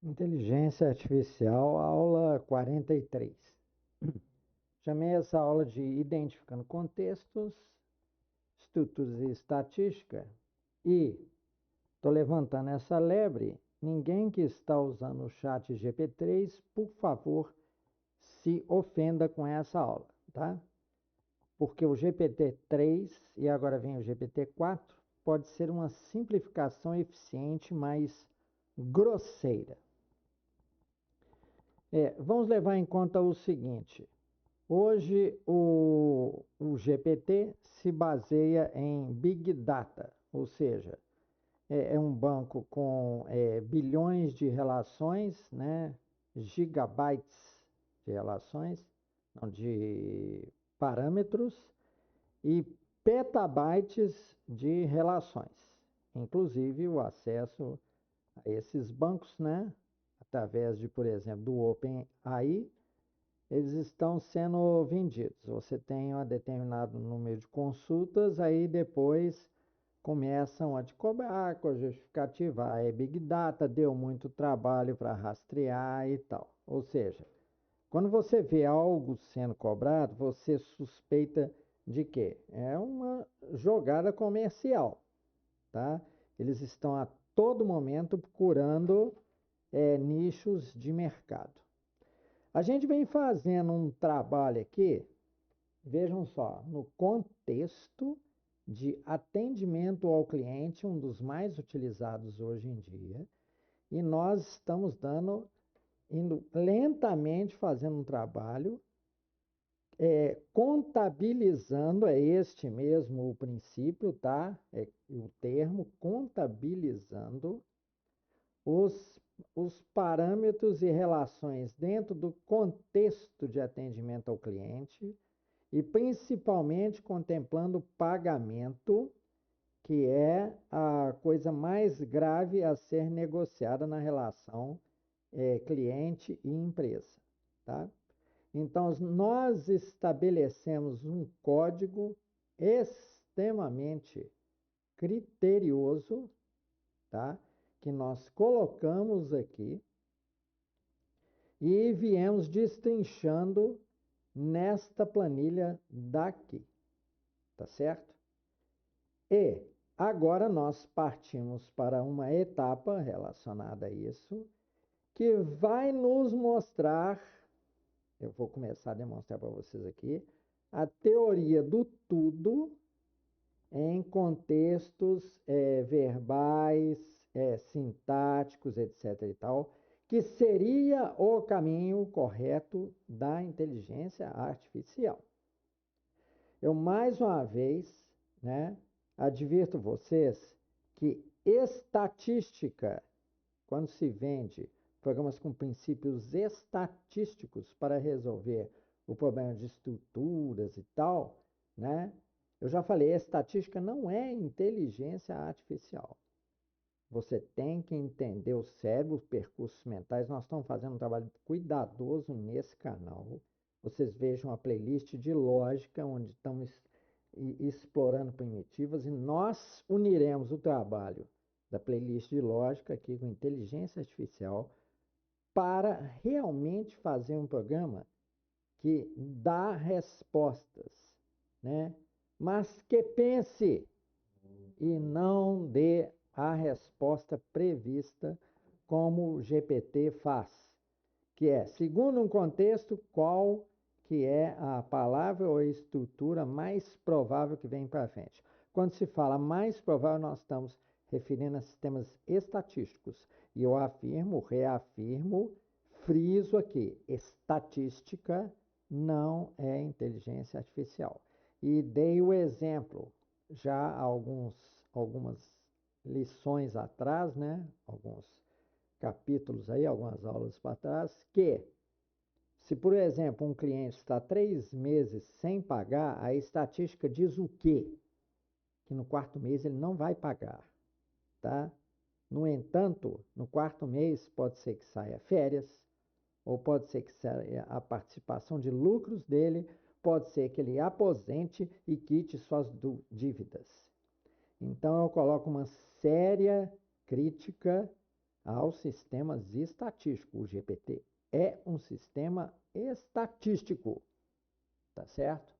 Inteligência Artificial, aula 43. Chamei essa aula de Identificando Contextos, Estruturas e Estatística e estou levantando essa lebre. Ninguém que está usando o chat GP3, por favor, se ofenda com essa aula, tá? Porque o GPT-3 e agora vem o GPT-4 pode ser uma simplificação eficiente, mas grosseira. Vamos levar em conta o seguinte. Hoje, o GPT se baseia em Big Data, ou seja, é um banco com bilhões de relações, né, gigabytes de relações, não, de parâmetros, e petabytes de relações, inclusive o acesso a esses bancos, né, através de, por exemplo, do OpenAI, eles estão sendo vendidos. Você tem um determinado número de consultas, aí depois começam a te cobrar com a justificativa. É Big Data, deu muito trabalho para rastrear e tal. Ou seja, quando você vê algo sendo cobrado, você suspeita de quê? É uma jogada comercial, tá? Eles estão a todo momento procurando nichos de mercado. A gente vem fazendo um trabalho aqui, vejam só, no contexto de atendimento ao cliente, um dos mais utilizados hoje em dia, e nós estamos indo lentamente fazendo um trabalho, contabilizando, é este mesmo o princípio, tá? É o termo, contabilizando os, os parâmetros e relações dentro do contexto de atendimento ao cliente e principalmente contemplando o pagamento, que é a coisa mais grave a ser negociada na relação cliente e empresa, tá? Então, nós estabelecemos um código extremamente criterioso, tá? Que nós colocamos aqui e viemos destrinchando nesta planilha daqui, tá certo? E agora nós partimos para uma etapa relacionada a isso, que vai nos mostrar, eu vou começar a demonstrar para vocês aqui, a teoria do tudo em contextos verbais, sintáticos, etc. e tal, que seria o caminho correto da inteligência artificial. Eu, mais uma vez, né, advirto vocês que estatística, quando se vende programas com princípios estatísticos para resolver o problema de estruturas e tal, né? Eu já falei, estatística não é inteligência artificial. Você tem que entender o cérebro, os percursos mentais. Nós estamos fazendo um trabalho cuidadoso nesse canal. Vocês vejam a playlist de lógica, onde estamos explorando primitivas, e nós uniremos o trabalho da playlist de lógica aqui com inteligência artificial para realmente fazer um programa que dá respostas, né? Mas que pense e não dê a resposta prevista como o GPT faz, que é, segundo um contexto, qual que é a palavra ou a estrutura mais provável que vem para frente. Quando se fala mais provável, nós estamos referindo a sistemas estatísticos. E eu afirmo, reafirmo, friso aqui, estatística não é inteligência artificial. E dei o exemplo já há algumas lições atrás, né? Alguns capítulos aí, algumas aulas para trás, que se, por exemplo, um cliente está 3 meses sem pagar, a estatística diz o quê? Que no quarto mês ele não vai pagar, tá? No entanto, no quarto mês pode ser que saia férias, ou pode ser que saia a participação de lucros dele, pode ser que ele aposente e quite suas dívidas. Então eu coloco uma séria crítica aos sistemas estatísticos. O GPT é um sistema estatístico, tá certo?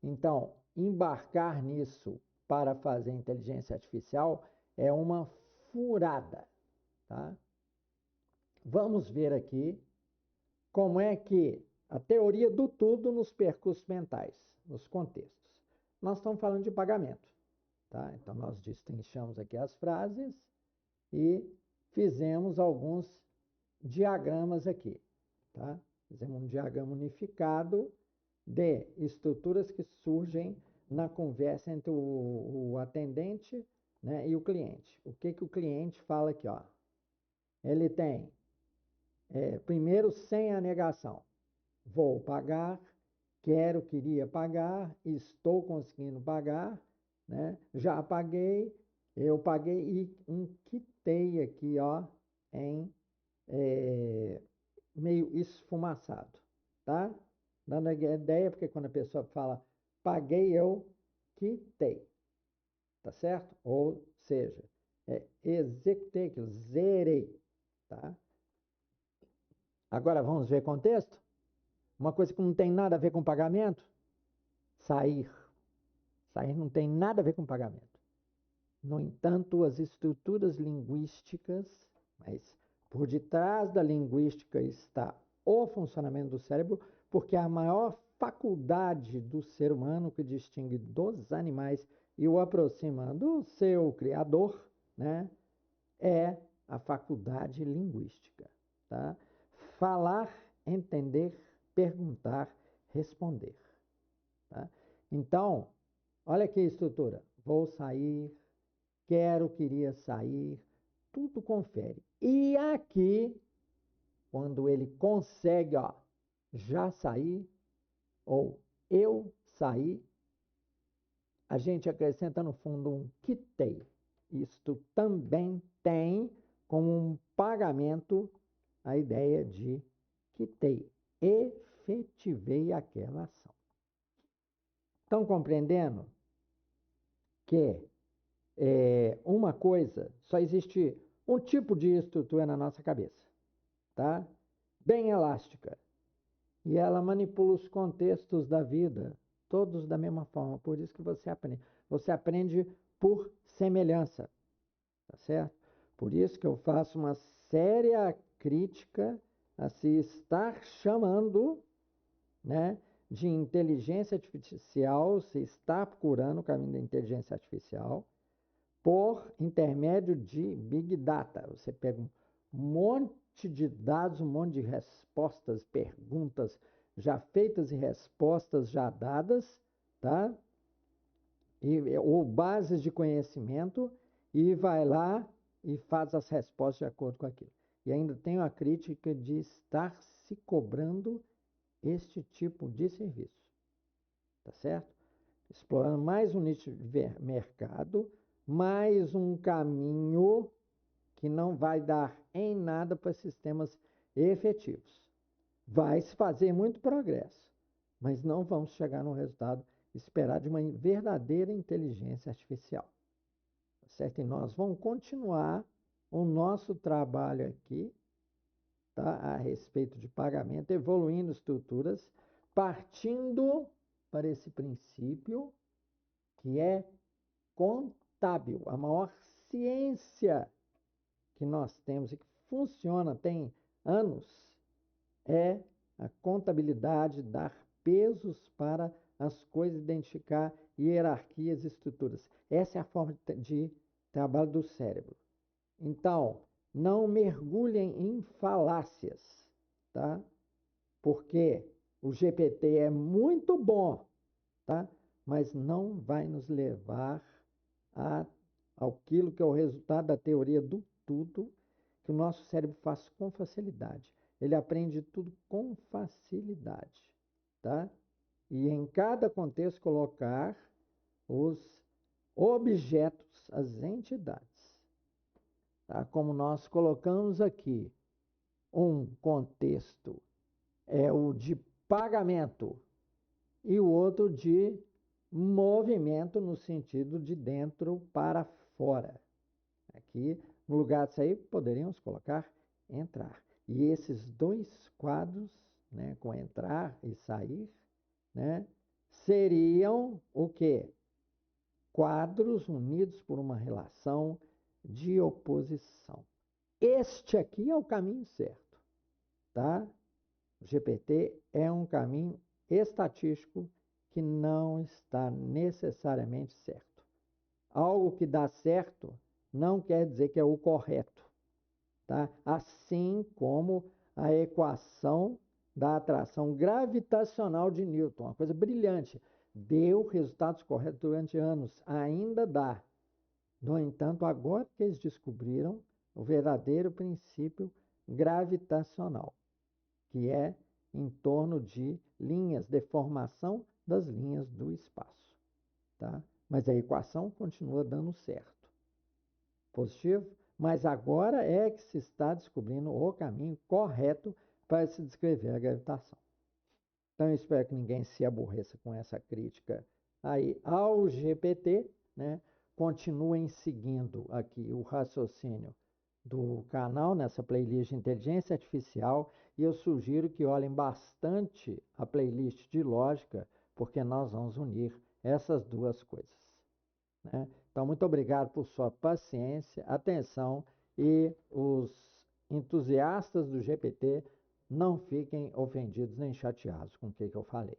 Então, embarcar nisso para fazer inteligência artificial é uma furada, tá? Vamos ver aqui como é que a teoria do tudo nos percursos mentais, nos contextos. Nós estamos falando de pagamento, tá? Então, nós destrinchamos aqui as frases e fizemos alguns diagramas aqui, tá? Fizemos um diagrama unificado de estruturas que surgem na conversa entre o atendente, né, e o cliente. O que o cliente fala aqui, ó? Ele tem, primeiro, sem a negação. Vou pagar, quero, queria pagar, estou conseguindo pagar, né? Já paguei, eu paguei e um quitei aqui, ó, em meio esfumaçado, tá? Dando a ideia, porque quando a pessoa fala paguei, eu quitei, tá certo? Ou seja, executei, que eu zerei, tá? Agora vamos ver contexto? Uma coisa que não tem nada a ver com pagamento, sair. Sair não tem nada a ver com pagamento. No entanto, as estruturas linguísticas, mas por detrás da linguística está o funcionamento do cérebro, porque a maior faculdade do ser humano que distingue dos animais e o aproxima do seu criador, né, é a faculdade linguística, tá? Falar, entender, perguntar, responder, tá? Então, olha aqui a estrutura. Vou sair, quero, queria sair, tudo confere. E aqui, quando ele consegue, ó, já sair, ou eu saí, a gente acrescenta no fundo um quitei. Isto também tem como um pagamento a ideia de quitei, efetivei aquela ação. Estão compreendendo que uma coisa, só existe um tipo de estrutura na nossa cabeça, tá? Bem elástica. E ela manipula os contextos da vida, todos da mesma forma. Por isso que você aprende. Você aprende por semelhança, tá certo? Por isso que eu faço uma séria crítica a se estar chamando, né, de inteligência artificial, se está procurando o caminho da inteligência artificial, por intermédio de Big Data. Você pega um monte de dados, um monte de respostas, perguntas já feitas e respostas já dadas, tá? Ou bases de conhecimento, e vai lá e faz as respostas de acordo com aquilo. E ainda tem a crítica de estar se cobrando este tipo de serviço, tá certo? Explorando mais um nicho de mercado, mais um caminho que não vai dar em nada para sistemas efetivos. Vai se fazer muito progresso, mas não vamos chegar no resultado esperado de uma verdadeira inteligência artificial. Certo? E nós vamos continuar o nosso trabalho aqui, tá? A respeito de pagamento, evoluindo estruturas, partindo para esse princípio que é contábil, a maior ciência que nós temos e que funciona tem anos, é a contabilidade, dar pesos para as coisas, identificar hierarquias e estruturas. Essa é a forma de trabalho do cérebro. Então, não mergulhem em falácias, tá? Porque o GPT é muito bom, tá? Mas não vai nos levar àquilo que é o resultado da teoria do tudo, que o nosso cérebro faz com facilidade. Ele aprende tudo com facilidade, tá? E em cada contexto colocar os objetos, as entidades, tá? Como nós colocamos aqui, um contexto é o de pagamento e o outro de movimento no sentido de dentro para fora. Aqui No lugar disso aí, poderíamos colocar entrar. E esses dois quadros, né, com entrar e sair, né, seriam o quê? Quadros unidos por uma relação de oposição. Este aqui é o caminho certo, tá? O GPT é um caminho estatístico que não está necessariamente certo. Algo que dá certo não quer dizer que é o correto, tá? Assim como a equação da atração gravitacional de Newton, uma coisa brilhante, deu resultados corretos durante anos, ainda dá. No entanto, agora que eles descobriram o verdadeiro princípio gravitacional, que é em torno de linhas, deformação das linhas do espaço, tá? Mas a equação continua dando certo. Positivo? Mas agora é que se está descobrindo o caminho correto para se descrever a gravitação. Então, eu espero que ninguém se aborreça com essa crítica aí ao GPT, né? Continuem seguindo aqui o raciocínio do canal nessa playlist de inteligência artificial e eu sugiro que olhem bastante a playlist de lógica, porque nós vamos unir essas duas coisas, né? Então, muito obrigado por sua paciência, atenção e os entusiastas do GPT não fiquem ofendidos nem chateados com o que eu falei.